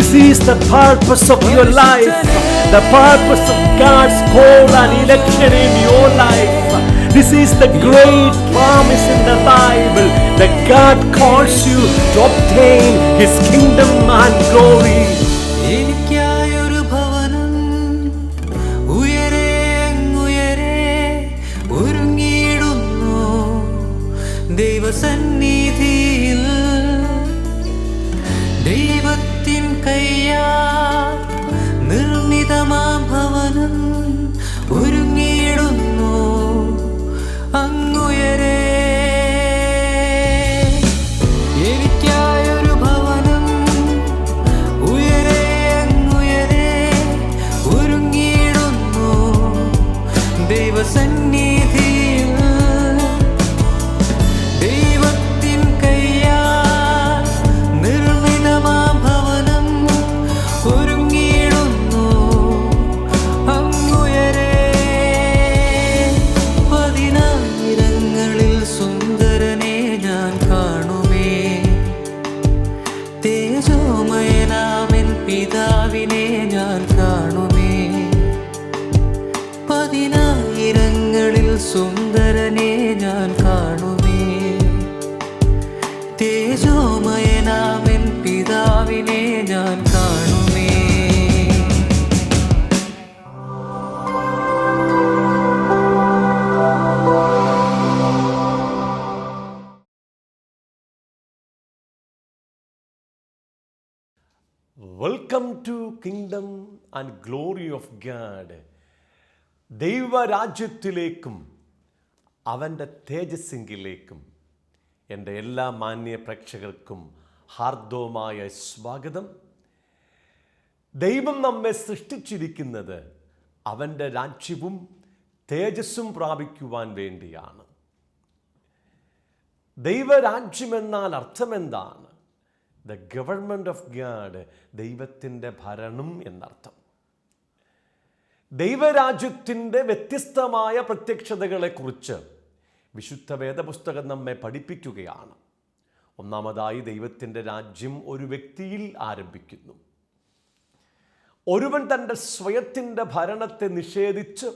This is the purpose of your life. The purpose of God's call and election in your life. This is the great promise in the Bible that God calls you to obtain His kingdom and glory. എനിക്കായൊരു ഭവനം ഉയരെ അങ്ങുയരെ ഒരുങ്ങിയിടുന്നു ദൈവസന്നിധിയിൽ. ദൈവത്തിൻ കയ്യാൽ നിർമ്മിതമാം ഭവനം ഒരുങ്ങിയിടുന്നു അങ്ങുയരെ. എനിക്കായൊരു ഭവനം ഉയരെ അങ്ങുയരെ ഒരുങ്ങിയിടുന്നു ദൈവസന്നിധിയിൽ. ദൈവത്തിൻ കയ്യാൽ നിർമ്മിതമാം ഭവനം ഒരുങ്ങിയിടുന്നു അങ്ങുയരെ. പതിനായിരങ്ങളിൽ സുന്ദരനെ ഞാൻ കാണുമേ, തേജോമയനാമൻ പിതാവിനെ ഞാൻ കാണുമേ. പതിനായിരങ്ങളിൽ സുന്ദരനെ ഞാൻ കാണുമേ, തേജോമയനാമൻ പിതാവിനെ ഞാൻ കാണുമേ. Welcome to Kingdom and Glory of God. ദൈവരാജ്യത്തിലേക്കും അവൻ്റെ തേജസ്സിങ്കിലേക്കും എൻ്റെ എല്ലാ മാന്യ പ്രേക്ഷകർക്കും ഹാർദവമായ സ്വാഗതം. ദൈവം നമ്മെ സൃഷ്ടിച്ചിരിക്കുന്നത് അവൻ്റെ രാജ്യവും തേജസ്സും പ്രാപിക്കുവാൻ വേണ്ടിയാണ്. ദൈവരാജ്യമെന്നാൽ അർത്ഥമെന്താണ്? ദ ഗവൺമെൻറ് ഓഫ് ഗാഡ്, ദൈവത്തിൻ്റെ ഭരണം എന്നർത്ഥം. ദൈവരാജ്യത്തിൻ്റെ വ്യത്യസ്തമായ പ്രത്യക്ഷതകളെക്കുറിച്ച് വിശുദ്ധ വേദപുസ്തകം നമ്മെ പഠിപ്പിക്കുകയാണ്. ഒന്നാമതായി, ദൈവത്തിൻ്റെ രാജ്യം ഒരു വ്യക്തിയിൽ ആരംഭിക്കുന്നു. ഒരുവൻ തൻ്റെ സ്വയത്തിൻ്റെ ഭരണത്തെ നിഷേധിച്ച്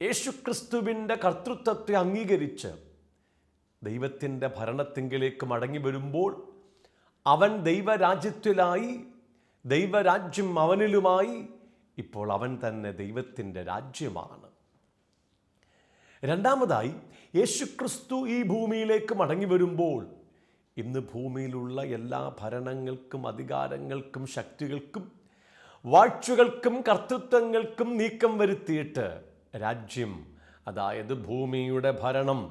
യേശുക്രിസ്തുവിൻ്റെ കർത്തൃത്വത്തെ അംഗീകരിച്ച് ദൈവത്തിൻ്റെ ഭരണത്തിങ്കിലേക്ക് മടങ്ങി വരുമ്പോൾ അവൻ ദൈവരാജ്യത്തിലായി, ദൈവരാജ്യം അവനിലുമായി. ഇപ്പോൾ അവൻ തന്നെ ദൈവത്തിൻ്റെ രാജ്യമാണ്. രണ്ടാമതായി, യേശുക്രിസ്തു ഈ ഭൂമിയിലേക്ക് മടങ്ങി വരുമ്പോൾ ഇന്ന് ഭൂമിയിലുള്ള എല്ലാ ഭരണങ്ങൾക്കും അധികാരങ്ങൾക്കും ശക്തികൾക്കും വാഴ്ചകൾക്കും കർത്തൃത്വങ്ങൾക്കും നീക്കം വരുത്തിയിട്ട് രാജ്യം, അതായത് ഭൂമിയുടെ ഭരണം,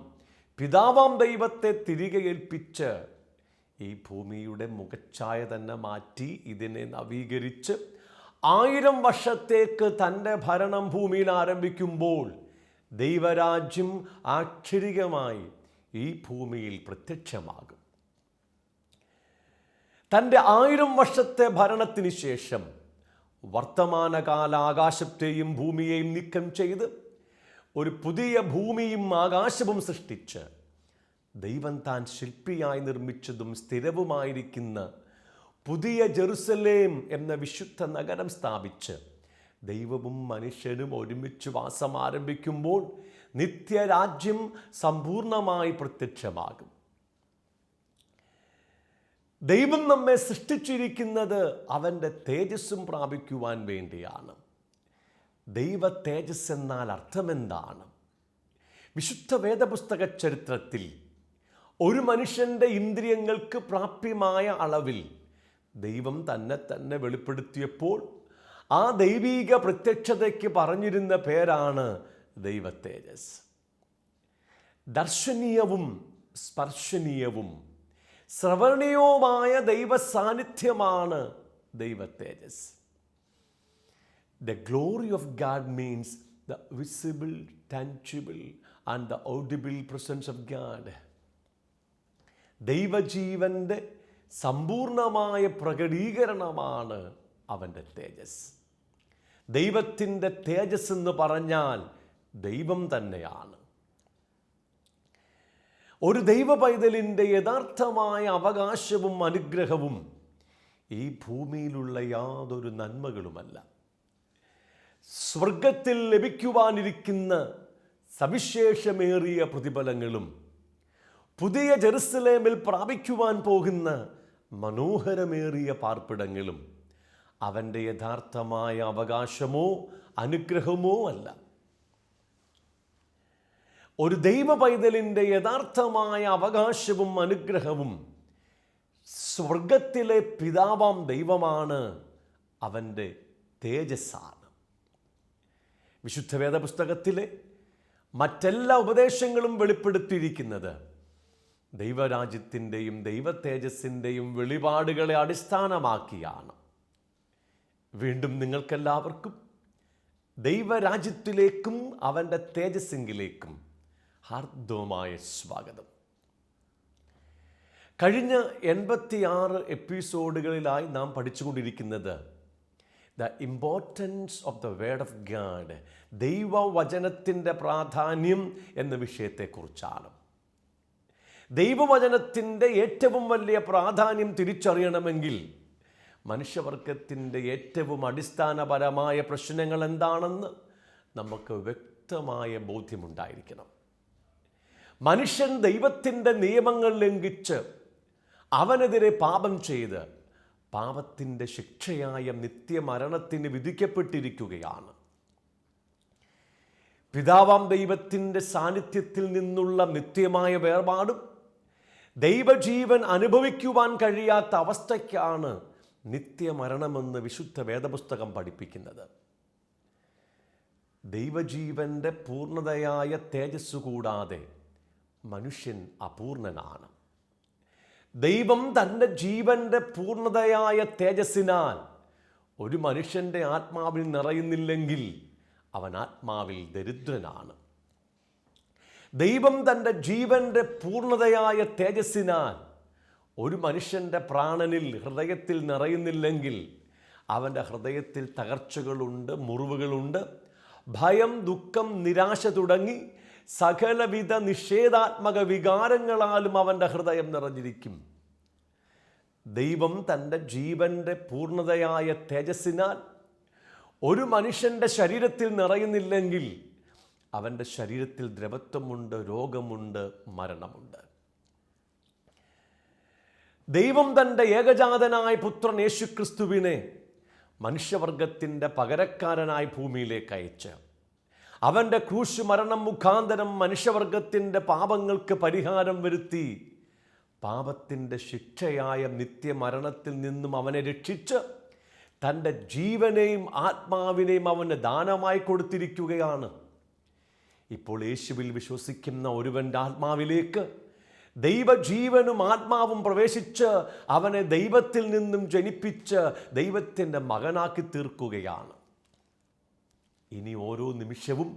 പിതാവാം ദൈവത്തെ തിരികെ ഏൽപ്പിച്ച് ഈ ഭൂമിയുടെ മുഖച്ഛായ തന്നെ മാറ്റി ഇതിനെ നവീകരിച്ച് 1000 വർഷത്തേക്ക് തൻ്റെ ഭരണം ഭൂമിയിൽ ആരംഭിക്കുമ്പോൾ ദൈവരാജ്യം ആക്ഷരികമായി ഈ ഭൂമിയിൽ പ്രത്യക്ഷമാകും. തൻ്റെ 1000 വർഷത്തെ ഭരണത്തിന് ശേഷം വർത്തമാനകാല ആകാശത്തെയും ഭൂമിയെയും നീക്കം ചെയ്ത് ഒരു പുതിയ ഭൂമിയും ആകാശവും സൃഷ്ടിച്ച് ദൈവം താൻ ശില്പിയായി നിർമ്മിച്ചതും സ്ഥിരവുമായിരിക്കുന്ന പുതിയ ജെറുസലേം എന്ന വിശുദ്ധ നഗരം സ്ഥാപിച്ച് ദൈവവും മനുഷ്യരും ഒരുമിച്ച് വാസം ആരംഭിക്കുമ്പോൾ നിത്യരാജ്യം സമ്പൂർണമായി പ്രത്യക്ഷമാകും. ദൈവം നമ്മെ സൃഷ്ടിച്ചിരിക്കുന്നത് അവൻ്റെ തേജസ്സും പ്രാപിക്കുവാൻ വേണ്ടിയാണ്. ദൈവ തേജസ് എന്നാൽ അർത്ഥമെന്താണ്? വിശുദ്ധ വേദപുസ്തക ചരിത്രത്തിൽ ഒരു മനുഷ്യൻ്റെ ഇന്ദ്രിയങ്ങൾക്ക് പ്രാപ്യമായ അളവിൽ ദൈവം തന്നെ വെളിപ്പെടുത്തിയപ്പോൾ ആ ദൈവീക പ്രത്യക്ഷതയ്ക്ക് പറഞ്ഞിരുന്ന പേരാണ് ദൈവ തേജസ്. ദർശനീയവും സ്പർശനീയവും ശ്രവണീയവുമായ ദൈവ സാന്നിധ്യമാണ് ദൈവ തേജസ്. The glory of God means the visible, tangible and the audible presence of God. ദൈവജീവൻ്റെ സമ്പൂർണമായ പ്രകടീകരണമാണ് അവൻ്റെ തേജസ്. ദൈവത്തിൻ്റെ തേജസ് എന്ന് പറഞ്ഞാൽ ദൈവം തന്നെയാണ്. ഒരു ദൈവ പൈതലിൻ്റെ യഥാർത്ഥമായ അവകാശവും അനുഗ്രഹവും ഈ ഭൂമിയിലുള്ള യാതൊരു നന്മകളുമല്ല. സ്വർഗത്തിൽ ലഭിക്കുവാനിരിക്കുന്ന സവിശേഷമേറിയ പ്രതിഫലങ്ങളും പുതിയ ജെറുസലേമിൽ പ്രാപിക്കുവാൻ പോകുന്ന മനോഹരമേറിയ പാർപ്പിടങ്ങളും അവൻ്റെ യഥാർത്ഥമായ അവകാശമോ അനുഗ്രഹമോ അല്ല. ഒരു ദൈവ പൈതലിൻ്റെ യഥാർത്ഥമായ അവകാശവും അനുഗ്രഹവും സ്വർഗത്തിലെ പിതാവാം ദൈവമാണ്, അവൻ്റെ തേജസ്സാണ്. വിശുദ്ധ വേദപുസ്തകത്തിലെ മറ്റെല്ലാ ഉപദേശങ്ങളും വെളിപ്പെടുത്തിയിരിക്കുന്നത് ദൈവരാജ്യത്തിൻ്റെയും ദൈവ തേജസ്സിൻ്റെയും വെളിപാടുകളെ അടിസ്ഥാനമാക്കിയാണ്. വീണ്ടും നിങ്ങൾക്കെല്ലാവർക്കും ദൈവരാജ്യത്തിലേക്കും അവൻ്റെ തേജസ്സിങ്കിലേക്കും ഹാർദവമായ സ്വാഗതം. കഴിഞ്ഞ 86 എപ്പിസോഡുകളിലായി നാം പഠിച്ചുകൊണ്ടിരിക്കുന്നത് the importance of the word of God, ദൈവവചനത്തിൻ്റെ പ്രാധാന്യം എന്ന വിഷയത്തെക്കുറിച്ചാണ്. ദൈവവചനത്തിൻ്റെ ഏറ്റവും വലിയ പ്രാധാന്യം തിരിച്ചറിയണമെങ്കിൽ മനുഷ്യവർഗത്തിൻ്റെ ഏറ്റവും അടിസ്ഥാനപരമായ പ്രശ്നങ്ങൾ എന്താണെന്ന് നമുക്ക് വ്യക്തമായ ബോധ്യമുണ്ടായിരിക്കണം. മനുഷ്യൻ ദൈവത്തിൻ്റെ നിയമങ്ങൾ ലംഘിച്ച് അവനെതിരെ പാപം ചെയ്ത് പാപത്തിൻ്റെ ശിക്ഷയായ നിത്യമരണത്തിന് വിധിക്കപ്പെട്ടിരിക്കുകയാണ്. പിതാവാം ദൈവത്തിൻ്റെ സാന്നിധ്യത്തിൽ നിന്നുള്ള നിത്യമായ വേർപാടും ദൈവജീവൻ അനുഭവിക്കുവാൻ കഴിയാത്ത അവസ്ഥയ്ക്കാണ് നിത്യമരണമെന്ന് വിശുദ്ധ വേദപുസ്തകം പഠിപ്പിക്കുന്നത്. ദൈവജീവൻ്റെ പൂർണ്ണതയായ തേജസ് കൂടാതെ മനുഷ്യൻ അപൂർണനാണ്. ദൈവം തൻ്റെ ജീവൻ്റെ പൂർണ്ണതയായ തേജസ്സിനാൽ ഒരു മനുഷ്യൻ്റെ ആത്മാവിൽ നിറയുന്നില്ലെങ്കിൽ അവൻ ആത്മാവിൽ ദരിദ്രനാണ്. ദൈവം തൻ്റെ ജീവൻ്റെ പൂർണ്ണതയായ തേജസ്സിനാൽ ഒരു മനുഷ്യൻ്റെ പ്രാണനിൽ ഹൃദയത്തിൽ നിറയുന്നില്ലെങ്കിൽ അവൻ്റെ ഹൃദയത്തിൽ തകർച്ചകളുണ്ട്, മുറിവുകളുണ്ട്, ഭയം, ദുഃഖം, നിരാശ തുടങ്ങി സകലവിധ നിഷേധാത്മക വികാരങ്ങളാലും അവൻ്റെ ഹൃദയം നിറഞ്ഞിരിക്കും. ദൈവം തൻ്റെ ജീവൻ്റെ പൂർണ്ണതയായ തേജസ്സിനാൽ ഒരു മനുഷ്യൻ്റെ ശരീരത്തിൽ നിറയുന്നില്ലെങ്കിൽ അവൻ്റെ ശരീരത്തിൽ ദ്രവത്വമുണ്ട്, രോഗമുണ്ട്, മരണമുണ്ട്. ദൈവം തൻ്റെ ഏകജാതനായ പുത്രൻ യേശുക്രിസ്തുവിനെ മനുഷ്യവർഗത്തിൻ്റെ പകരക്കാരനായി ഭൂമിയിലേക്ക് അയച്ച് അവൻ്റെ ക്രൂശ് മരണം മുഖാന്തരം മനുഷ്യവർഗത്തിൻ്റെ പാപങ്ങൾക്ക് പരിഹാരം വരുത്തി പാപത്തിൻ്റെ ശിക്ഷയായ നിത്യമരണത്തിൽ നിന്നും അവനെ രക്ഷിച്ച് തൻ്റെ ജീവനെയും ആത്മാവിനെയും അവന് ദാനമായി കൊടുത്തിരിക്കുകയാണ്. ഇപ്പോൾ യേശുവിൽ വിശ്വസിക്കുന്ന ഒരുവൻ്റെ ആത്മാവിലേക്ക് ദൈവജീവനും ആത്മാവും പ്രവേശിച്ച് അവനെ ദൈവത്തിൽ നിന്നും ജനിപ്പിച്ച് ദൈവത്തിൻ്റെ മകനാക്കി തീർക്കുകയാണ്. ഇനി ഓരോ നിമിഷവും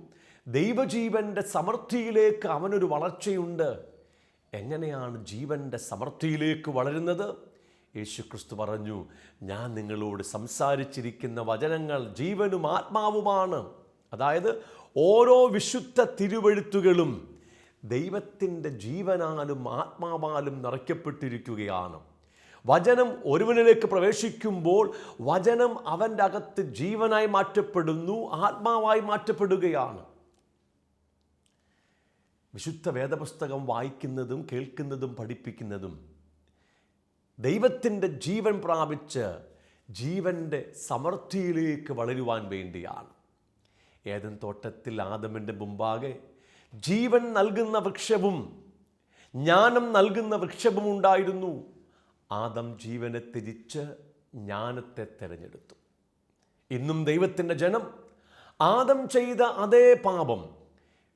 ദൈവജീവൻ്റെ സമൃദ്ധിയിലേക്ക് അവനൊരു വളർച്ചയുണ്ട്. എങ്ങനെയാണ് ജീവൻ്റെ സമൃദ്ധിയിലേക്ക് വളരുന്നത്? യേശുക്രിസ്തു പറഞ്ഞു, ഞാൻ നിങ്ങളോട് സംസാരിച്ചിരിക്കുന്ന വചനങ്ങൾ ജീവനും ആത്മാവുമാണ്. അതായത് ഓരോ വിശുദ്ധ തിരുവെഴുത്തുകളും ദൈവത്തിൻ്റെ ജീവനാലും ആത്മാവാലും നിറയ്ക്കപ്പെട്ടിരിക്കുകയാണ്. വചനം ഒരുവനിലേക്ക് പ്രവേശിക്കുമ്പോൾ വചനം അവൻ്റെ അകത്ത് ജീവനായി മാറ്റപ്പെടുന്നു, ആത്മാവായി മാറ്റപ്പെടുകയാണ്. വിശുദ്ധ വേദപുസ്തകം വായിക്കുന്നതും കേൾക്കുന്നതും പഠിപ്പിക്കുന്നതും ദൈവത്തിൻ്റെ ജീവൻ പ്രാപിച്ച് ജീവൻ്റെ സമൃദ്ധിയിലേക്ക് വളരുവാൻ വേണ്ടിയാണ്. ഏദൻ തോട്ടത്തിൽ ആദമിൻ്റെ മുമ്പാകെ ജീവൻ നൽകുന്ന വൃക്ഷവും ജ്ഞാനം നൽകുന്ന വൃക്ഷവും ഉണ്ടായിരുന്നു. ആദം ജീവനെ ത്യജിച്ച് ജ്ഞാനത്തെ തിരഞ്ഞെടുത്തു. ഇന്നും ദൈവത്തിൻ്റെ ജനം ആദം ചെയ്ത അതേ പാപം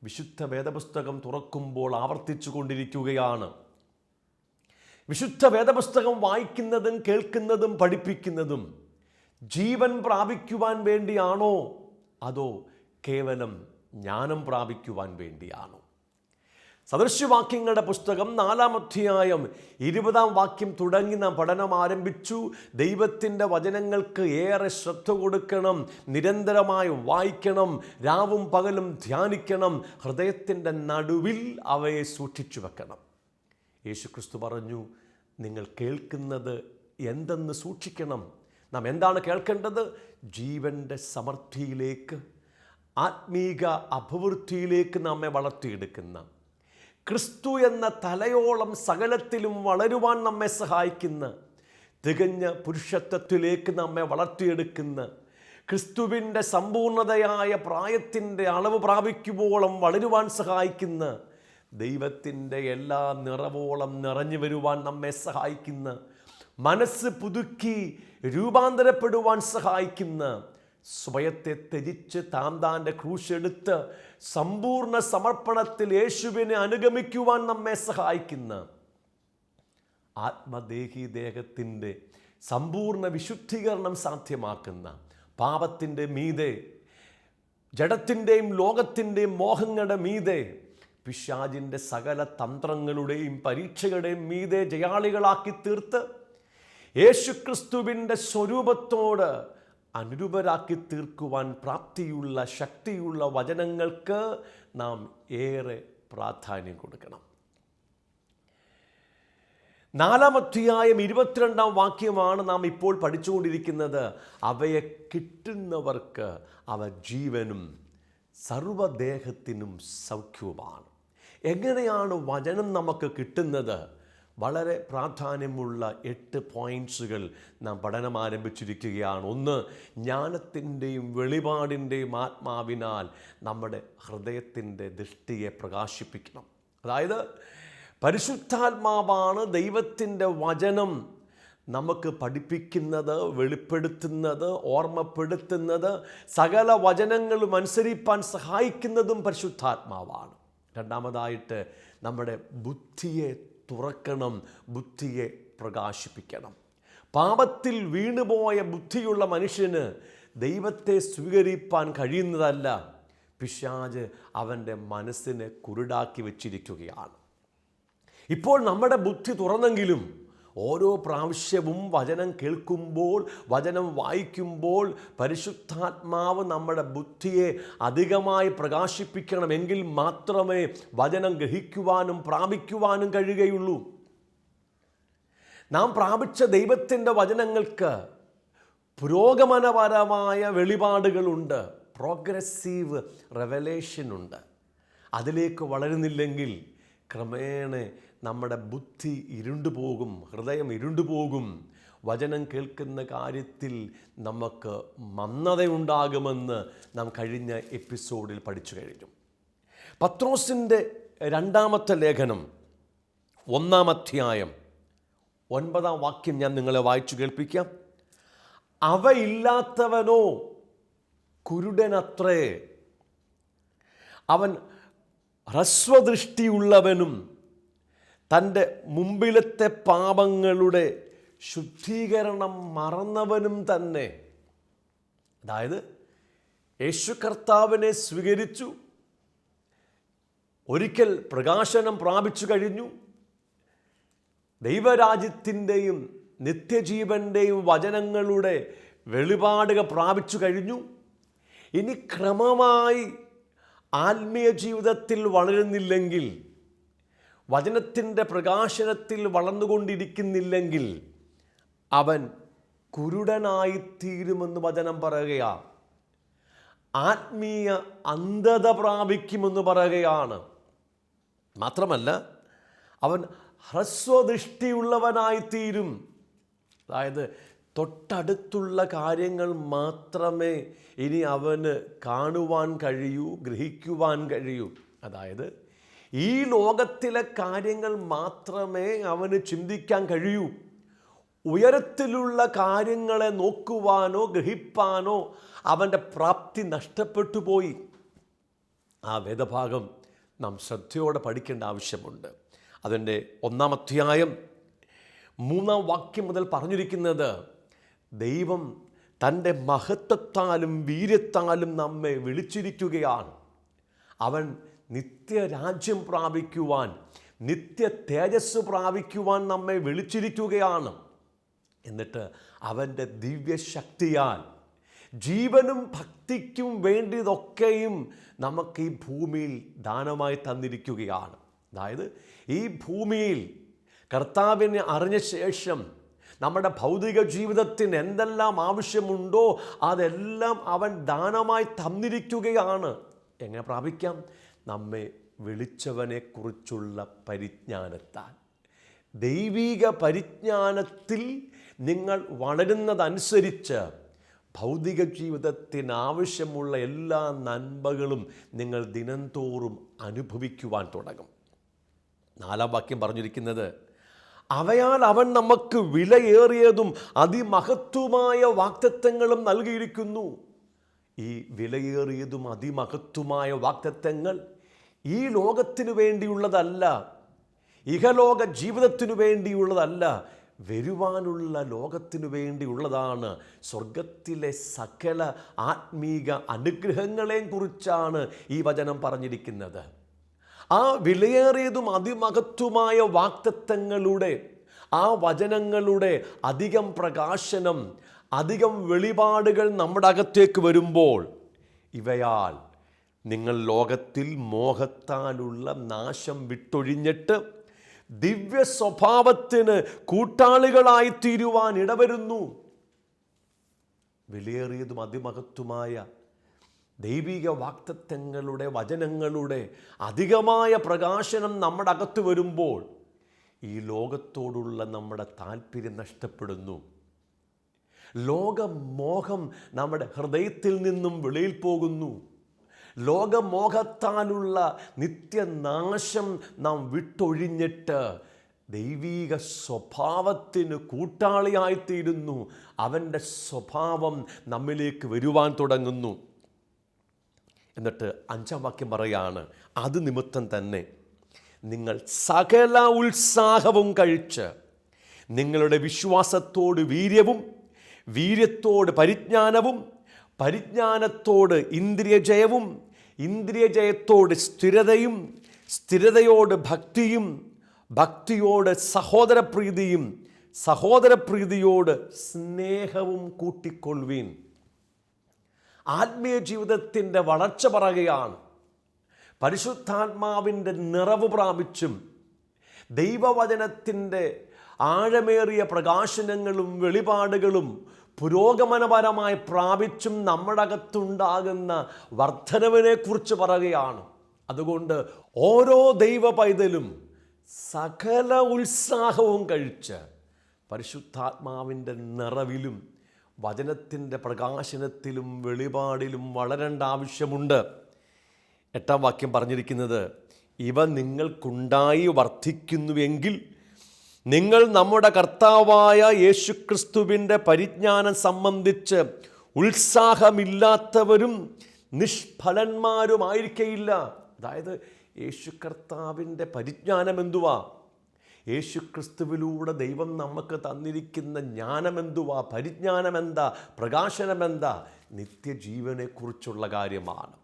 വിശുദ്ധ വേദപുസ്തകം തുറക്കുമ്പോൾ ആവർത്തിച്ചു കൊണ്ടിരിക്കുകയാണ്. വിശുദ്ധ വേദപുസ്തകം വായിക്കുന്നതും കേൾക്കുന്നതും പഠിപ്പിക്കുന്നതും ജീവൻ പ്രാപിക്കുവാൻ വേണ്ടിയാണോ അതോ കേവലം ജ്ഞാനം പ്രാപിക്കുവാൻ വേണ്ടിയാണോ? സദൃശ്യവാക്യങ്ങളുടെ പുസ്തകം 4-ാം അധ്യായം 20-ാം വാക്യം തുടങ്ങി നാം പഠനം ആരംഭിച്ചു. ദൈവത്തിൻ്റെ വചനങ്ങൾക്ക് ഏറെ ശ്രദ്ധ കൊടുക്കണം, നിരന്തരമായി വായിക്കണം, രാവും പകലും ധ്യാനിക്കണം, ഹൃദയത്തിൻ്റെ നടുവിൽ അവയെ സൂക്ഷിച്ചു വെക്കണം. യേശുക്രിസ്തു പറഞ്ഞു, നിങ്ങൾ കേൾക്കുന്നത് എന്തെന്ന് സൂക്ഷിക്കണം. നാം എന്താണ് കേൾക്കേണ്ടത്? ജീവൻ്റെ സമൃദ്ധിയിലേക്ക്, ആത്മീക അഭിവൃദ്ധിയിലേക്ക് നമ്മെ വളർത്തിയെടുക്കുന്ന, ക്രിസ്തു എന്ന തലയോളം സകലത്തിലും വളരുവാൻ നമ്മെ സഹായിക്കുന്ന, തികഞ്ഞ പുരുഷത്വത്തിലേക്ക് നമ്മെ വളർത്തിയെടുക്കുന്ന, ക്രിസ്തുവിൻ്റെ സമ്പൂർണതയായ പ്രായത്തിൻ്റെ അളവ് പ്രാപിക്കുമ്പോളം വളരുവാൻ സഹായിക്കുന്ന, ദൈവത്തിൻ്റെ എല്ലാ നിറവോളം നിറഞ്ഞു വരുവാൻ നമ്മെ സഹായിക്കുന്ന, മനസ്സ് പുതുക്കി രൂപാന്തരപ്പെടുവാൻ സഹായിക്കുന്ന, സ്വയത്തെ ത്യജിച്ച് താൻ്റെ ക്രൂശെടുത്ത് സമ്പൂർണ്ണ സമർപ്പണത്തിൽ യേശുവിനെ അനുഗമിക്കുവാൻ നമ്മെ സഹായിക്കുന്ന, ആത്മദേഹി ദേഹത്തിൻ്റെ സമ്പൂർണ്ണ വിശുദ്ധീകരണം സാധ്യമാക്കുന്ന, പാപത്തിൻ്റെ മീതെ, ജഡത്തിൻ്റെയും ലോകത്തിൻ്റെയും മോഹങ്ങളുടെ മീതെ, പിശാചിൻ്റെ സകല തന്ത്രങ്ങളുടെയും പരീക്ഷകളുടെയും മീതെ ജയാളികളാക്കി തീർത്ത് യേശുക്രിസ്തുവിൻ്റെ സ്വരൂപത്തോട് അനുരൂപരാക്കി തീർക്കുവാൻ പ്രാപ്തിയുള്ള, ശക്തിയുള്ള വചനങ്ങൾക്ക് നാം ഏറെ പ്രാധാന്യം കൊടുക്കണം. 4-ാം അധ്യായം 22-ാം വാക്യമാണ് നാം ഇപ്പോൾ പഠിച്ചുകൊണ്ടിരിക്കുന്നത്. അവയെ കിട്ടുന്നവർക്ക് അവ ജീവനും സർവ്വദേഹത്തിനും സൗഖ്യവുമാണ്. എങ്ങനെയാണ് വചനം നമുക്ക് കിട്ടുന്നത്? വളരെ പ്രാധാന്യമുള്ള 8 പോയിൻറ്റ്സുകൾ നാം പഠനം ആരംഭിച്ചിരിക്കുകയാണ്. 1, ജ്ഞാനത്തിൻ്റെയും വെളിപാടിൻ്റെയും ആത്മാവിനാൽ നമ്മുടെ ഹൃദയത്തിൻ്റെ ദൃഷ്ടിയെ പ്രകാശിപ്പിക്കണം. അതായത് പരിശുദ്ധാത്മാവാണ് ദൈവത്തിൻ്റെ വചനം നമുക്ക് പഠിപ്പിക്കുന്നത്, വെളിപ്പെടുത്തുന്നത്, ഓർമ്മപ്പെടുത്തുന്നത്, സകല വചനങ്ങളും അനുസരിപ്പാൻ സഹായിക്കുന്നതും പരിശുദ്ധാത്മാവാണ്. രണ്ടാമതായിട്ട് നമ്മുടെ ബുദ്ധിയെ തുറക്കണം, ബുദ്ധിയെ പ്രകാശിപ്പിക്കണം. പാപത്തിൽ വീണുപോയ ബുദ്ധിയുള്ള മനുഷ്യന് ദൈവത്തെ സ്വീകരിപ്പാൻ കഴിയുന്നതല്ല. പിശാച് അവൻ്റെ മനസ്സിനെ കുരുടാക്കി വച്ചിരിക്കുകയാണ്. ഇപ്പോൾ നമ്മുടെ ബുദ്ധി തുറന്നെങ്കിലും ഓരോ പ്രാവശ്യവും വചനം കേൾക്കുമ്പോൾ, വചനം വായിക്കുമ്പോൾ പരിശുദ്ധാത്മാവ് നമ്മുടെ ബുദ്ധിയെ അധികമായി പ്രകാശിപ്പിക്കണമെങ്കിൽ മാത്രമേ വചനം ഗ്രഹിക്കുവാനും പ്രാപിക്കുവാനും കഴിയുകയുള്ളൂ. നാം പ്രാപിച്ച ദൈവത്തിൻ്റെ വചനങ്ങൾക്ക് പുരോഗമനപരമായ വെളിപാടുകളുണ്ട്, പ്രോഗ്രസീവ് റെവലേഷനുണ്ട്. അതിലേക്ക് വളരുന്നില്ലെങ്കിൽ ക്രമേണ നമ്മുടെ ബുദ്ധി ഇരുണ്ടുപോകും, ഹൃദയം ഇരുണ്ടുപോകും. വചനം കേൾക്കുന്ന കാര്യത്തിൽ നമുക്ക് മന്ദതയുണ്ടാകുമെന്ന് നാം കഴിഞ്ഞ എപ്പിസോഡിൽ പഠിച്ചു കഴിഞ്ഞു. പത്രോസിൻ്റെ 2-ാമത്തെ ലേഖനം 1-ാം അധ്യായം 9-ാം വാക്യം ഞാൻ നിങ്ങളെ വായിച്ചു കേൾപ്പിക്കാം. അവയില്ലാത്തവനോ കുരുടനത്രേ, അവൻ ഹ്രസ്വദൃഷ്ടിയുള്ളവനും തൻ്റെ മുമ്പിലത്തെ പാപങ്ങളുടെ ശുദ്ധീകരണം മറന്നവനും തന്നെ. അതായത് യേശു കർത്താവിനെ സ്വീകരിച്ചു, ഒരിക്കൽ പ്രകാശനം പ്രാപിച്ചു കഴിഞ്ഞു, ദൈവരാജ്യത്തിൻ്റെയും നിത്യജീവൻ്റെയും വചനങ്ങളുടെ വെളിപാടുകൾ പ്രാപിച്ചു കഴിഞ്ഞു. ഇനി ക്രമമായി ആത്മീയ ജീവിതത്തിൽ വളരുന്നില്ലെങ്കിൽ, വചനത്തിൻ്റെ പ്രകാശനത്തിൽ വളർന്നുകൊണ്ടിരിക്കുന്നില്ലെങ്കിൽ അവൻ കുരുടനായിത്തീരുമെന്ന് വചനം പറയുകയാണ്. ആത്മീയ അന്ധത പ്രാപിക്കുമെന്ന് പറയുകയാണ്. മാത്രമല്ല അവൻ ഹ്രസ്വദൃഷ്ടിയുള്ളവനായിത്തീരും. അതായത് തൊട്ടടുത്തുള്ള കാര്യങ്ങൾ മാത്രമേ ഇനി അവന് കാണുവാൻ കഴിയൂ, ഗ്രഹിക്കുവാൻ കഴിയൂ. അതായത് ഈ ലോകത്തിലെ കാര്യങ്ങൾ മാത്രമേ അവന് ചിന്തിക്കാൻ കഴിയൂ. ഉയരത്തിലുള്ള കാര്യങ്ങളെ നോക്കുവാനോ ഗ്രഹിപ്പാനോ അവൻ്റെ പ്രാപ്തി നഷ്ടപ്പെട്ടു പോയി. ആ വേദഭാഗം നാം ശ്രദ്ധയോടെ പഠിക്കേണ്ട ആവശ്യമുണ്ട്. അതിൻ്റെ 1-ാം അധ്യായം 3-ാം വാക്യം മുതൽ പറഞ്ഞിരിക്കുന്നത്, ദൈവം തൻ്റെ മഹത്വത്താലും വീര്യത്താലും നമ്മെ വിളിച്ചിരിക്കുകയാണ്. അവൻ നിത്യരാജ്യം പ്രാപിക്കുവാൻ, നിത്യ തേജസ് പ്രാപിക്കുവാൻ നമ്മെ വിളിച്ചിരിക്കുകയാണ്. എന്നിട്ട് അവൻ്റെ ദിവ്യശക്തിയാൽ ജീവനും ഭക്തിക്കും വേണ്ടിയതൊക്കെയും നമുക്ക് ഈ ഭൂമിയിൽ ദാനമായി തന്നിരിക്കുകയാണ്. അതായത് ഈ ഭൂമിയിൽ കർത്താവിനെ അറിഞ്ഞ ശേഷം നമ്മുടെ ഭൗതിക ജീവിതത്തിന് എന്തെല്ലാം ആവശ്യമുണ്ടോ അതെല്ലാം അവൻ ദാനമായി തന്നിരിക്കുകയാണ്. എങ്ങനെ പ്രാപിക്കാം? നമ്മെ വിളിച്ചവനെക്കുറിച്ചുള്ള പരിജ്ഞാനത്താൽ. ദൈവിക പരിജ്ഞാനത്തിൽ നിങ്ങൾ വളരുന്നതനുസരിച്ച് ഭൗതിക ജീവിതത്തിന് ആവശ്യമുള്ള എല്ലാ നന്മകളും നിങ്ങൾ ദിനംതോറും അനുഭവിക്കുവാൻ തുടങ്ങും. 4-ാം വാക്യം പറഞ്ഞിരിക്കുന്നത്, അവയാൽ അവൻ നമുക്ക് വിലയേറിയതും അതിമഹത്വമായ വാഗ്ദത്തങ്ങളും നൽകിയിരിക്കുന്നു. ഈ വിലയേറിയതും അതിമഹത്വമായ വാഗ്ദത്തങ്ങൾ ഈ ലോകത്തിനു വേണ്ടിയുള്ളതല്ല, ഇഹലോക ജീവിതത്തിനു വേണ്ടിയുള്ളതല്ല, വരുവാനുള്ള ലോകത്തിനു വേണ്ടിയുള്ളതാണ്. സ്വർഗത്തിലെ സകല ആത്മീക അനുഗ്രഹങ്ങളെയും കുറിച്ചാണ് ഈ വചനം പറഞ്ഞിരിക്കുന്നത്. ആ വിലയേറിയതും അതിമഹത്വമായ വാഗ്ദത്തങ്ങളുടെ, ആ വചനങ്ങളുടെ അധികം പ്രകാശനം, അധികം വെളിപാടുകൾ നമ്മുടെ അകത്തേക്ക് വരുമ്പോൾ ഇവയാൽ നിങ്ങൾ ലോകത്തിൽ മോഹത്താലുള്ള നാശം വിട്ടൊഴിഞ്ഞിട്ട് ദിവ്യ സ്വഭാവത്തിന് കൂട്ടാളികളായി തീരുവാൻ ഇടവരുന്നു. വിലയേറിയതും അതിമഹത്വമായ ദൈവിക വാഗ്ദത്തങ്ങളുടെ, വചനങ്ങളുടെ അധികമായ പ്രകാശനം നമ്മുടെ അകത്ത് വരുമ്പോൾ ഈ ലോകത്തോടുള്ള നമ്മുടെ താല്പര്യം നഷ്ടപ്പെടുന്നു. ലോകമോഹം നമ്മുടെ ഹൃദയത്തിൽ നിന്നും വെളിയിൽ പോകുന്നു. ലോകമോഹത്താലുള്ള നിത്യനാശം നാം വിട്ടൊഴിഞ്ഞിട്ട് ദൈവിക സ്വഭാവത്തിന് കൂട്ടാളിയായിത്തീരുന്നു. അവൻ്റെ സ്വഭാവം നമ്മിലേക്ക് വരുവാൻ തുടങ്ങുന്നു. എന്നിട്ട് 5-ാം വാക്യം പറയാണ്, അത് നിമിത്തം തന്നെ നിങ്ങൾ സകല ഉത്സാഹവും കഴിച്ച് നിങ്ങളുടെ വിശ്വാസത്തോട് വീര്യവും, വീര്യത്തോട് പരിജ്ഞാനവും, പരിജ്ഞാനത്തോട് ഇന്ദ്രിയജയവും, ഇന്ദ്രിയജയത്തോട് സ്ഥിരതയും, സ്ഥിരതയോട് ഭക്തിയും, ഭക്തിയോട് സഹോദരപ്രീതിയും, സഹോദരപ്രീതിയോട് സ്നേഹവും കൂട്ടിക്കൊള്ളുവീൻ. ആത്മീയ ജീവിതത്തിൻ്റെ വളർച്ച പറയുകയാണ്. പരിശുദ്ധാത്മാവിൻ്റെ നിറവ് പ്രാപിച്ചും ദൈവവചനത്തിൻ്റെ ആഴമേറിയ പ്രകാശനങ്ങളും വെളിപാടുകളും പുരോഗമനപരമായി പ്രാപിച്ചും നമ്മുടെ അകത്തുണ്ടാകുന്ന വർധനവിനെക്കുറിച്ച് പറയുകയാണ്. അതുകൊണ്ട് ഓരോ ദൈവ പൈതലും സകല ഉത്സാഹവും കഴിച്ച് പരിശുദ്ധാത്മാവിൻ്റെ നിറവിലും വചനത്തിൻ്റെ പ്രകാശനത്തിലും വെളിപാടിലും വളരേണ്ട ആവശ്യമുണ്ട്. 8-ാം വാക്യം പറഞ്ഞിരിക്കുന്നത്, ഇവ നിങ്ങൾക്കുണ്ടായി വർദ്ധിക്കുന്നുവെങ്കിൽ നിങ്ങൾ നമ്മുടെ കർത്താവായ യേശുക്രിസ്തുവിൻ്റെ പരിജ്ഞാനം സംബന്ധിച്ച് ഉത്സാഹമില്ലാത്തവരും നിഷ്ഫലന്മാരുമായിരിക്കയില്ല. അതായത് യേശു കർത്താവിൻ്റെ പരിജ്ഞാനം എന്തുവാ? യേശുക്രിസ്തുവിലൂടെ ദൈവം നമുക്ക് തന്നിരിക്കുന്ന ജ്ഞാനമെന്തുവാ? പരിജ്ഞാനമെന്താ? പ്രകാശനമെന്താ? നിത്യജീവനെക്കുറിച്ചുള്ള കാര്യമാണ്,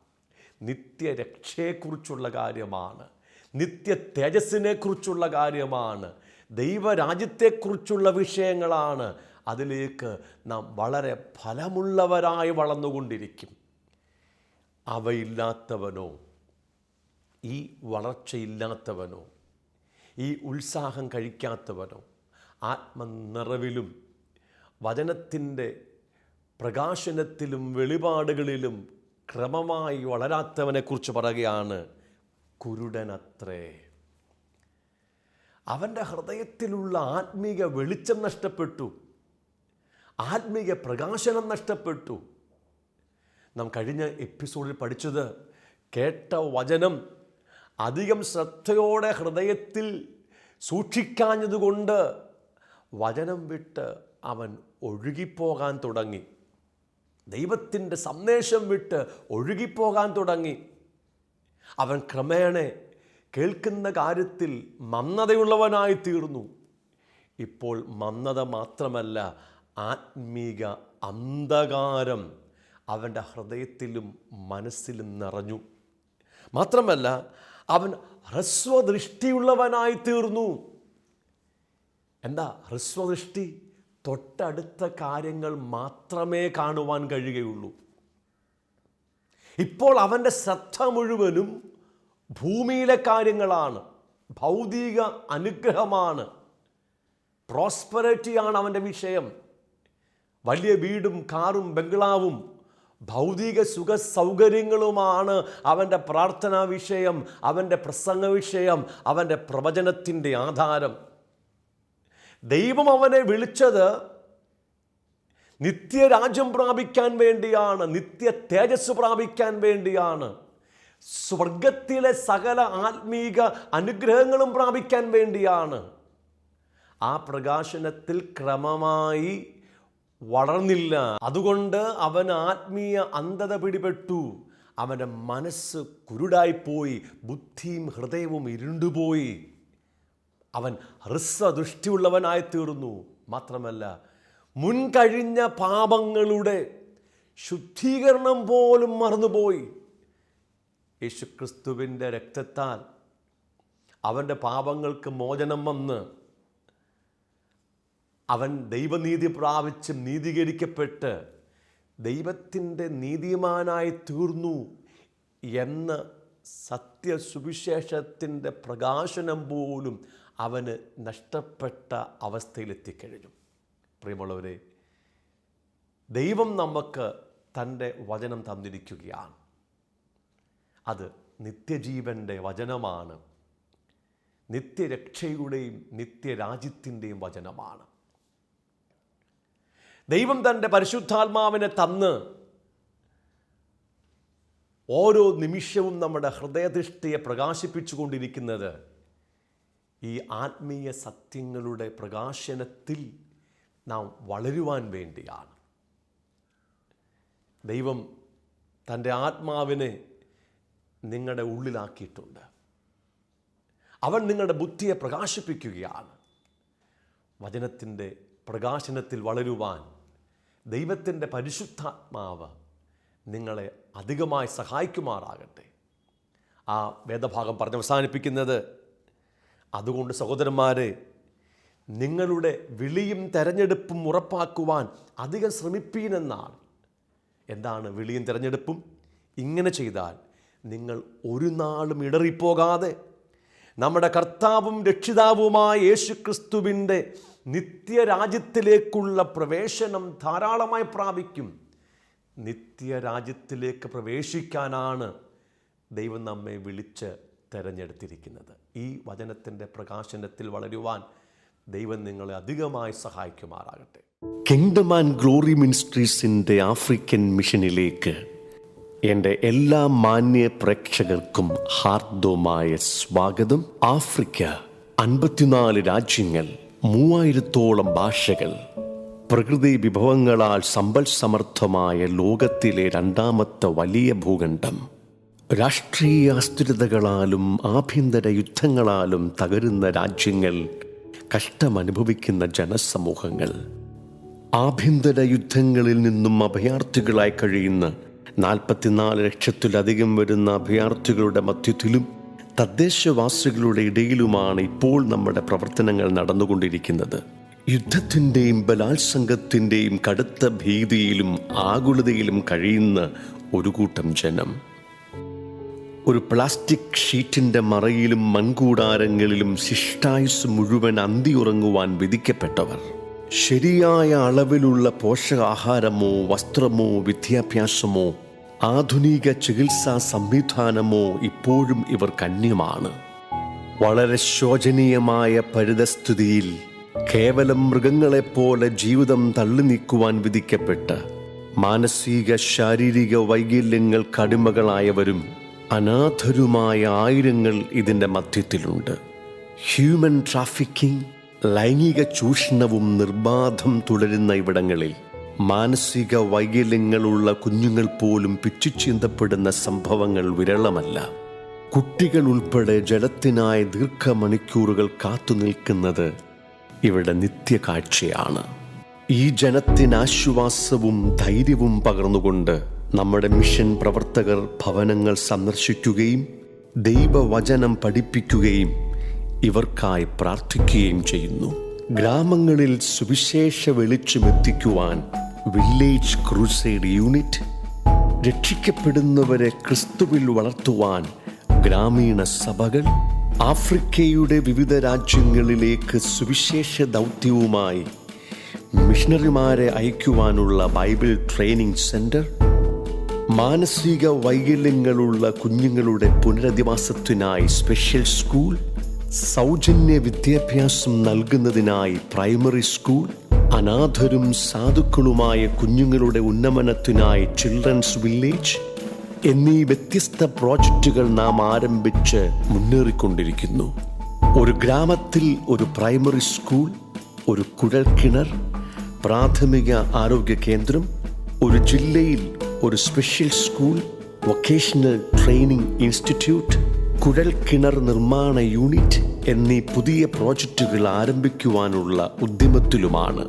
നിത്യരക്ഷയെക്കുറിച്ചുള്ള കാര്യമാണ്, നിത്യ തേജസ്സിനെക്കുറിച്ചുള്ള കാര്യമാണ്, ദൈവരാജ്യത്തെക്കുറിച്ചുള്ള വിഷയങ്ങളാണ്. അതിലേക്ക് നാം വളരെ ഫലമുള്ളവരായി വളർന്നുകൊണ്ടിരിക്കും. അവയില്ലാത്തവനോ, ഈ വളർച്ചയില്ലാത്തവനോ, ഈ ഉത്സാഹം കഴിക്കാത്തവനോ, ആത്മനിറവിലും വചനത്തിൻ്റെ പ്രകാശനത്തിലും വെളിപാടുകളിലും ക്രമമായി വളരാത്തവനെക്കുറിച്ച് പറയുകയാണ്, കുരുടനത്രേ. അവൻ്റെ ഹൃദയത്തിലുള്ള ആത്മീക വെളിച്ചം നഷ്ടപ്പെട്ടു, ആത്മീക പ്രകാശനം നഷ്ടപ്പെട്ടു. നാം കഴിഞ്ഞ എപ്പിസോഡിൽ പഠിച്ചത്, കേട്ട വചനം അധികം ശ്രദ്ധയോടെ ഹൃദയത്തിൽ സൂക്ഷിക്കാഞ്ഞതുകൊണ്ട് വചനം വിട്ട് അവൻ ഒഴുകിപ്പോകാൻ തുടങ്ങി. ദൈവത്തിൻ്റെ സന്ദേശം വിട്ട് ഒഴുകിപ്പോകാൻ തുടങ്ങി. അവൻ ക്രമേണ കേൾക്കുന്ന കാര്യത്തിൽ മന്ദതയുള്ളവനായി തീർന്നു. ഇപ്പോൾ മന്ദത മാത്രമല്ല, ആത്മീക അന്ധകാരം അവൻ്റെ ഹൃദയത്തിലും മനസ്സിലും നിറഞ്ഞു. മാത്രമല്ല, അവൻ ഹ്രസ്വദൃഷ്ടിയുള്ളവനായി തീർന്നു. എന്താ ഹ്രസ്വദൃഷ്ടി? തൊട്ടടുത്ത കാര്യങ്ങൾ മാത്രമേ കാണുവാൻ കഴിയുകയുള്ളൂ. ഇപ്പോൾ അവൻ്റെ ശ്രദ്ധ മുഴുവനും ഭൂമിയിലെ കാര്യങ്ങളാണ്, ഭൗതിക അനുഗ്രഹമാണ്. പ്രോസ്പെറിറ്റിയാണ് അവൻ്റെ വിഷയം. വലിയ വീടും കാറും ബംഗ്ലാവും ഭൗതിക സുഖ സൗകര്യങ്ങളുമാണ് അവൻ്റെ പ്രാർത്ഥനാ വിഷയം, അവൻ്റെ പ്രസംഗ വിഷയം, അവൻ്റെ പ്രവചനത്തിൻ്റെ ആധാരം. ദൈവം അവനെ വിളിച്ചത് നിത്യരാജ്യം പ്രാപിക്കാൻ വേണ്ടിയാണ്, നിത്യ തേജസ് പ്രാപിക്കാൻ വേണ്ടിയാണ്, സ്വർഗത്തിലെ സകല ആത്മീക അനുഗ്രഹങ്ങളും പ്രാപിക്കാൻ വേണ്ടിയാണ്. ആ പ്രകാശനത്തിൽ ക്രമമായി വളർന്നില്ല. അതുകൊണ്ട് അവൻ ആത്മീയ അന്ധത പിടിപെട്ടു. അവൻ്റെ മനസ്സ് കുരുടായിപ്പോയി, ബുദ്ധിയും ഹൃദയവും ഇരുണ്ടുപോയി. അവൻ ഹ്രസ്വദൃഷ്ടിയുള്ളവനായി തീർന്നു. മാത്രമല്ല, മുൻകഴിഞ്ഞ പാപങ്ങളുടെ ശുദ്ധീകരണം പോലും മറന്നുപോയി. യേശുക്രിസ്തുവിൻ്റെ രക്തത്താൽ അവൻ്റെ പാപങ്ങൾക്ക് മോചനം വന്ന് അവൻ ദൈവനീതി പ്രാപിച്ച് നീതീകരിക്കപ്പെട്ട് ദൈവത്തിൻ്റെ നീതിമാനായി തീർന്നു എന്ന സത്യസുവിശേഷത്തിൻ്റെ പ്രകാശനം പോലും അവന് നഷ്ടപ്പെട്ട അവസ്ഥയിലെത്തിക്കഴിഞ്ഞു. പ്രിയമുള്ളവരെ, ദൈവം നമുക്ക് തൻ്റെ വചനം തന്നിരിക്കുകയാണ്. അത് നിത്യജീവൻ്റെ വചനമാണ്, നിത്യരക്ഷയുടെയും നിത്യരാജ്യത്തിൻ്റെയും വചനമാണ്. ദൈവം തൻ്റെ പരിശുദ്ധാത്മാവിനെ തന്ന് ഓരോ നിമിഷവും നമ്മുടെ ഹൃദയദൃഷ്ടിയെ പ്രകാശിപ്പിച്ചുകൊണ്ടിരിക്കുന്നത് ഈ ആത്മീയ സത്യങ്ങളുടെ പ്രകാശനത്തിൽ നാം വളരുവാൻ വേണ്ടിയാണ്. ദൈവം തൻ്റെ ആത്മാവിനെ നിങ്ങളുടെ ഉള്ളിലാക്കിയിട്ടുണ്ട്. അവൻ നിങ്ങളുടെ ബുദ്ധിയെ പ്രകാശിപ്പിക്കുകയാണ്. വചനത്തിൻ്റെ പ്രകാശനത്തിൽ വളരുവാൻ ദൈവത്തിൻ്റെ പരിശുദ്ധാത്മാവ് നിങ്ങളെ അധികമായി സഹായിക്കുമാറാകട്ടെ. ആ വേദഭാഗം പറഞ്ഞ് അവസാനിപ്പിക്കുന്നത്, അതുകൊണ്ട് സഹോദരന്മാരെ, നിങ്ങളുടെ വിളിയും തെരഞ്ഞെടുപ്പും ഉറപ്പാക്കുവാൻ അധികം ശ്രമിപ്പീനെന്നാണ്. എന്താണ് വിളിയും തെരഞ്ഞെടുപ്പും? ഇങ്ങനെ ചെയ്താൽ നിങ്ങൾ ഒരു നാളും ഇടറിപ്പോകാതെ നമ്മുടെ കർത്താവും രക്ഷിതാവുമായ യേശുക്രിസ്തുവിൻ്റെ നിത്യരാജ്യത്തിലേക്കുള്ള പ്രവേശനം ധാരാളമായി പ്രാപിക്കും. നിത്യരാജ്യത്തിലേക്ക് പ്രവേശിക്കാനാണ് ദൈവം നമ്മെ വിളിച്ച് തിരഞ്ഞെടുത്തിരിക്കുന്നത്. ഈ വചനത്തിൻ്റെ പ്രകാശനത്തിൽ വളരുവാൻ ദൈവം നിങ്ങളെ അധികമായി സഹായിക്കുമാറാകട്ടെ. കിങ്ഡം ആൻഡ് ഗ്ലോറി മിനിസ്ട്രീസിൻ്റെ ആഫ്രിക്കൻ മിഷനിലേക്ക് എൻ്റെ എല്ലാ മാന്യ പ്രേക്ഷകർക്കും ഹാർദവമായ സ്വാഗതം. ആഫ്രിക്ക 54 രാജ്യങ്ങൾ, 3000-ഓളം ഭാഷകൾ, പ്രകൃതി വിഭവങ്ങളാൽ സമ്പൽ സമർത്ഥമായ ലോകത്തിലെ 2ാമത്തെ വലിയ ഭൂഖണ്ഡം, രാഷ്ട്രീയ അസ്ഥിരതകളാലും ആഭ്യന്തര യുദ്ധങ്ങളാലും തകരുന്ന രാജ്യങ്ങൾ, കഷ്ടമനുഭവിക്കുന്ന ജനസമൂഹങ്ങൾ, ആഭ്യന്തര യുദ്ധങ്ങളിൽ നിന്നും അഭയാർത്ഥികളായി കഴിയുന്ന 44 ലക്ഷത്തിലധികം വരുന്ന അഭയാർത്ഥികളുടെ മധ്യത്തിലും തദ്ദേശവാസികളുടെ ഇടയിലുമാണ് ഇപ്പോൾ നമ്മുടെ പ്രവർത്തനങ്ങൾ നടന്നുകൊണ്ടിരിക്കുന്നത്. യുദ്ധത്തിൻ്റെയും ബലാത്സംഗത്തിൻ്റെയും കടുത്ത ഭീതിയിലും ആകുലതയിലും കഴിയുന്ന ഒരു കൂട്ടം ജനം, ഒരു പ്ലാസ്റ്റിക് ഷീറ്റിൻ്റെ മറയിലും മൺകൂടാരങ്ങളിലും ശിഷ്ടായുസ് മുഴുവൻ അന്തിയുറങ്ങുവാൻ വിധിക്കപ്പെട്ടവർ, ശരിയായ അളവിലുള്ള പോഷകാഹാരമോ വസ്ത്രമോ വിദ്യാഭ്യാസമോ ആധുനിക ചികിത്സാ സംവിധാനമോ ഇപ്പോഴും ഇവർക്ക് അന്യമാണ്. വളരെ ശോചനീയമായ പരിതസ്ഥിതിയിൽ കേവലം മൃഗങ്ങളെപ്പോലെ ജീവിതം തള്ളി നീക്കുവാൻ വിധിക്കപ്പെട്ട് മാനസിക ശാരീരിക വൈകല്യങ്ങൾക്ക് അടിമകളായവരും അനാഥരുമായ ആയിരങ്ങൾ ഇതിൻ്റെ മധ്യത്തിലുണ്ട്. ഹ്യൂമൻ ട്രാഫിക്കിംഗ്, ലൈംഗിക ചൂഷണവും നിർബാധം തുടരുന്ന ഇവിടങ്ങളിൽ മാനസിക വൈകല്യങ്ങളുള്ള കുഞ്ഞുങ്ങൾ പോലും പിച്ചിച്ചീന്തപ്പെടുന്ന സംഭവങ്ങൾ വിരളമല്ല. കുട്ടികൾ ഉൾപ്പെടെ ജലത്തിനായി ദീർഘമണിക്കൂറുകൾ കാത്തുനിൽക്കുന്നത് ഇവിടെ നിത്യകാഴ്ചയാണ്. ഈ ജനത്തിന് ആശ്വാസവും ധൈര്യവും പകർന്നുകൊണ്ട് നമ്മുടെ മിഷൻ പ്രവർത്തകർ ഭവനങ്ങൾ സന്ദർശിക്കുകയും ദൈവവചനം പഠിപ്പിക്കുകയും ഇവർക്കായി പ്രാർത്ഥിക്കുകയും ചെയ്യുന്നു. ഗ്രാമങ്ങളിൽ സുവിശേഷ വെളിച്ചമെത്തിക്കുവാൻ വില്ലേജ് ക്രൂസൈഡ് യൂണിറ്റ്, രക്ഷിക്കപ്പെടുന്നവരെ ക്രിസ്തുവിൽ വളർത്തുവാൻ ഗ്രാമീണ സഭകൾ, ആഫ്രിക്കയുടെ വിവിധ രാജ്യങ്ങളിലേക്ക് സുവിശേഷ ദൗത്യവുമായി മിഷണറിമാരെ അയക്കുവാനുള്ള ബൈബിൾ ട്രെയിനിങ് സെന്റർ, മാനസിക വൈകല്യങ്ങളുള്ള കുഞ്ഞുങ്ങളുടെ പുനരധിവാസത്തിനായി സ്പെഷ്യൽ സ്കൂൾ, സൗജന്യ വിദ്യാഭ്യാസം നൽകുന്നതിനായി പ്രൈമറി സ്കൂൾ, അനാഥരും സാധുക്കളുമായ കുഞ്ഞുങ്ങളുടെ ഉന്നമനത്തിനായി ചിൽഡ്രൻസ് വില്ലേജ് എന്നീ വ്യത്യസ്ത പ്രോജക്റ്റുകൾ നാം ആരംഭിച്ച് മുന്നേറിക്കൊണ്ടിരിക്കുന്നു. ഒരു ഗ്രാമത്തിൽ ഒരു പ്രൈമറി സ്കൂൾ, ഒരു കുഴൽക്കിണർ, പ്രാഥമിക ആരോഗ്യ കേന്ദ്രം, ഒരു ജില്ലയിൽ ഒരു special school, vocational training institute, കുഴൽക്കിണർ നിർമ്മാണ യൂണിറ്റ് എന്നീ പുതിയ പ്രോജക്റ്റുകൾ ആരംഭിക്കുവാനുള്ള ഉദ്യമത്തിലുമാണ്.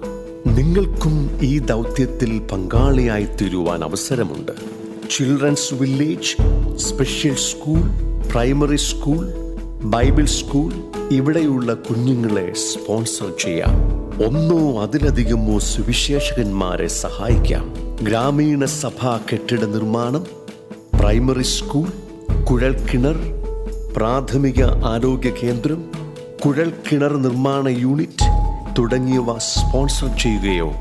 നിങ്ങൾക്കും ഈ ദൗത്യത്തിൽ പങ്കാളിയായി തീരുവാൻ അവസരമുണ്ട്. Children's village, special school, primary school, Bible school ഇവിടെയുള്ള കുഞ്ഞുങ്ങളെ സ്പോൺസർ ചെയ്യാം. ഒന്നോ അതിലധികമോ സുവിശേഷകന്മാരെ സഹായിക്കാം. ഗ്രാമീണ സഭാ കെട്ടിട നിർമ്മാണം, പ്രൈമറി സ്കൂൾ, കുഴൽക്കിണർ, പ്രാഥമിക ആരോഗ്യ കേന്ദ്രം, കുഴൽക്കിണർ നിർമ്മാണ യൂണിറ്റ് തുടങ്ങിയവ സ്പോൺസർ ചെയ്യുകയോ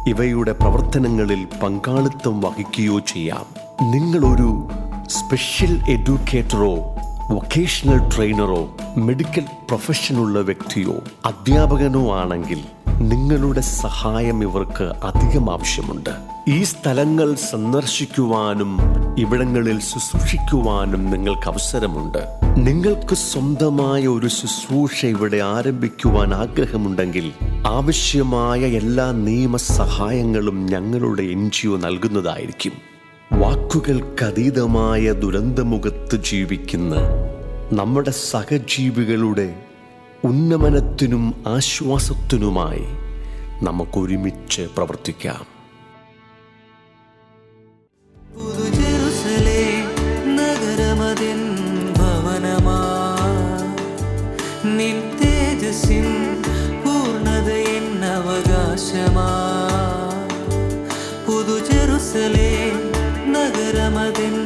ഇവയുടെ പ്രവർത്തനങ്ങളിൽ പങ്കാളിത്തം വഹിക്കുകയോ ചെയ്യാം. നിങ്ങളൊരു സ്പെഷ്യൽ എഡ്യൂക്കേറ്ററോ വൊക്കേഷണൽ ട്രെയിനറോ മെഡിക്കൽ പ്രൊഫഷനുള്ള വ്യക്തിയോ അധ്യാപകനോ ആണെങ്കിൽ നിങ്ങളുടെ സഹായം ഇവർക്ക് അധികം ആവശ്യമുണ്ട്. ഈ സ്ഥലങ്ങൾ സന്ദർശിക്കുവാനും ഇവിടങ്ങളിൽ ശുശ്രൂഷിക്കുവാനും നിങ്ങൾക്ക് അവസരമുണ്ട്. നിങ്ങൾക്ക് സ്വന്തമായ ഒരു ശുശ്രൂഷ ഇവിടെ ആരംഭിക്കുവാൻ ആഗ്രഹമുണ്ടെങ്കിൽ ആവശ്യമായ എല്ലാ നിയമസഹായങ്ങളും ഞങ്ങളുടെ NGO നൽകുന്നതായിരിക്കും. വാക്കുകൾക്കതീതമായ ദുരന്തമുഖത്ത് ജീവിക്കുന്ന നമ്മുടെ സഹജീവികളുടെ ഉന്നമനത്തിനും ആശ്വാസത്തിനുമായി നമുക്കൊരുമിച്ച് പ്രവർത്തിക്കാം. നഗരമതിൻ ഭവനമാ നിൻ തേജസ്സിൻ പൂർണ്ണതയിൻ അവകാശമാ. പുതു ജെറുസലേം നഗരമതിൻ